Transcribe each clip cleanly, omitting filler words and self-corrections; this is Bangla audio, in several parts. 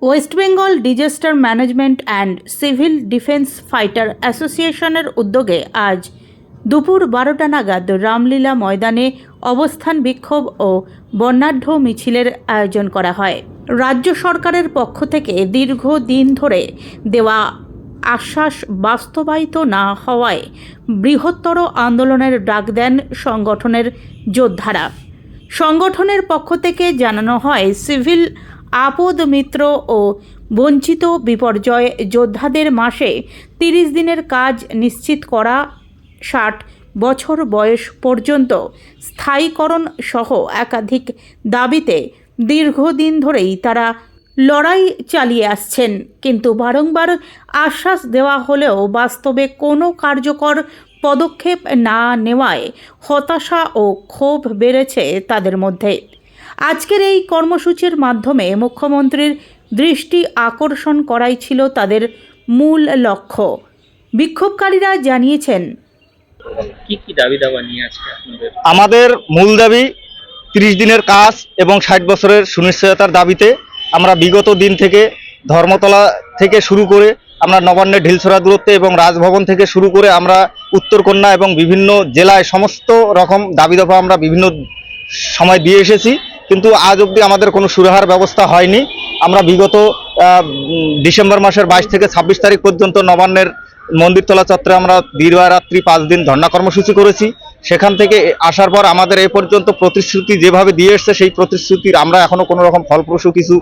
West Bengal disaster management and civil defence fighter অ্যাসোসিয়েশনের উদ্যোগে আজ দুপুর 12টা নাগাদ রামলীলা ময়দানে অবস্থান বিক্ষোভ ও বর্ণাঢ্য মিছিলের আয়োজন করা হয়। রাজ্য সরকারের পক্ষ থেকে দীর্ঘদিন ধরে দেওয়া আশ্বাস বাস্তবায়িত না হওয়ায় বৃহত্তর আন্দোলনের ডাক দেন সংগঠনের যোদ্ধারা। সংগঠনের পক্ষ থেকে জানানো হয়, সিভিল আপদ মিত্র ও বঞ্চিত বিপর্যয় যোদ্ধাদের মাসে 30 দিনের কাজ নিশ্চিত করা, 60 বছর বয়স পর্যন্ত স্থায়ীকরণ সহ একাধিক দাবিতে দীর্ঘদিন ধরেই তারা লড়াই চালিয়ে আসছেন। কিন্তু বারংবার আশ্বাস দেওয়া হলেও বাস্তবে কোনো কার্যকর পদক্ষেপ না নেওয়ায় হতাশা ও ক্ষোভ বেড়েছে তাদের মধ্যে। আজকের এই কর্মসূচির মাধ্যমে মুখ্যমন্ত্রীর দৃষ্টি আকর্ষণ করাই ছিল তাদের মূল লক্ষ্য। বিক্ষোভকারীরা জানিয়েছেন, কি দাবি দাবা নিয়ে আজকে আপনাদের? আমাদের মূল দাবি 30 দিনের কাজ এবং 60 বছরের সুনিশ্চয়তার দাবিতে আমরা বিগত দিন থেকে ধর্মতলা থেকে শুরু করে আমরা নবান্নের ঢিলছড়া দূরত্বে এবং রাজভবন থেকে শুরু করে আমরা উত্তরকন্যা এবং বিভিন্ন জেলায় সমস্ত রকম দাবি দাবা আমরা বিভিন্ন সময় দিয়ে এসেছি, কিন্তু আজ অবধি আমাদের কোনো সুরাহার ব্যবস্থা হয়নি। আমরা বিগত ডিসেম্বর মাসের 22 থেকে 26 তারিখ পর্যন্ত নবান্নের মন্দিরতলা চত্বরে আমরা দীর্ঘরাত্রি 5 দিন ধর্ণা কর্মসূচি করেছি। সেখান থেকে আসার পর আমাদের এই পর্যন্ত প্রতিশ্রুতি যেভাবে দিয়ে এসছে সেই প্রতিশ্রুতির আমরা এখনো কোনো রকম ফলপ্রসূ কিছু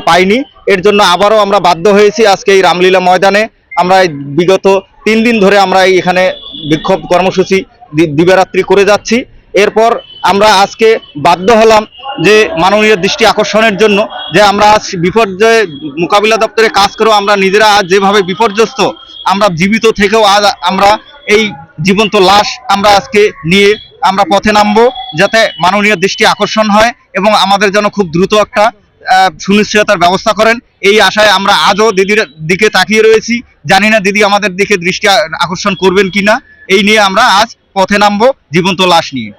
পাইনি। এর জন্য আবারও আমরা বাধ্য হয়েছি আজকে এই রামলীলা ময়দানে আমরা বিগত 3 দিন ধরে আমরা এখানে বিক্ষোভ কর্মসূচি দিবারাত্রি করে যাচ্ছি। এরপর আমরা আজকে বাধ্য হলাম যে মাননীয় দৃষ্টি আকর্ষণের জন্য যে আমরা আজ বিপর্যয় মোকাবিলা দপ্তরে কাজ করেও আমরা নিজেরা আজ যেভাবে বিপর্যস্ত, আমরা জীবিত থেকেও আজ আমরা এই জীবন্ত লাশ আমরা আজকে নিয়ে আমরা পথে নামবো, যাতে মাননীয় দৃষ্টি আকর্ষণ হয় এবং আমাদের যেন খুব দ্রুত একটা সুনিশ্চয়তার ব্যবস্থা করেন। এই আশায় আমরা আজও দিদির দিকে তাকিয়ে রয়েছি। জানি না দিদি আমাদের দিকে দৃষ্টি আকর্ষণ করবেন কিনা। এই নিয়ে আমরা আজ পথে নামবো জীবন্ত লাশ নিয়ে।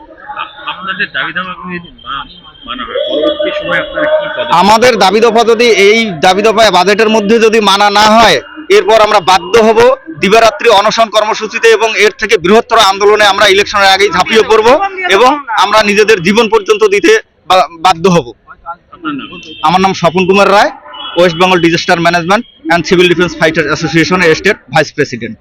আমাদের দাবি দফা যদি এই দাবি দফায় বাজেটের মধ্যে যদি মানা না হয়, এরপর আমরা বাধ্য হব দিবারাত্রি অনশন কর্মসূচিতে এবং এর থেকে বৃহত্তর আন্দোলনে আমরা ইলেকশনের আগেই ঝাঁপিয়ে পড়ব এবং আমরা নিজেদের জীবন পর্যন্ত দিতে বাধ্য হব। আমার নাম Swapan Kumar Roy, West Bengal disaster management and civil defence fighter association state vice president.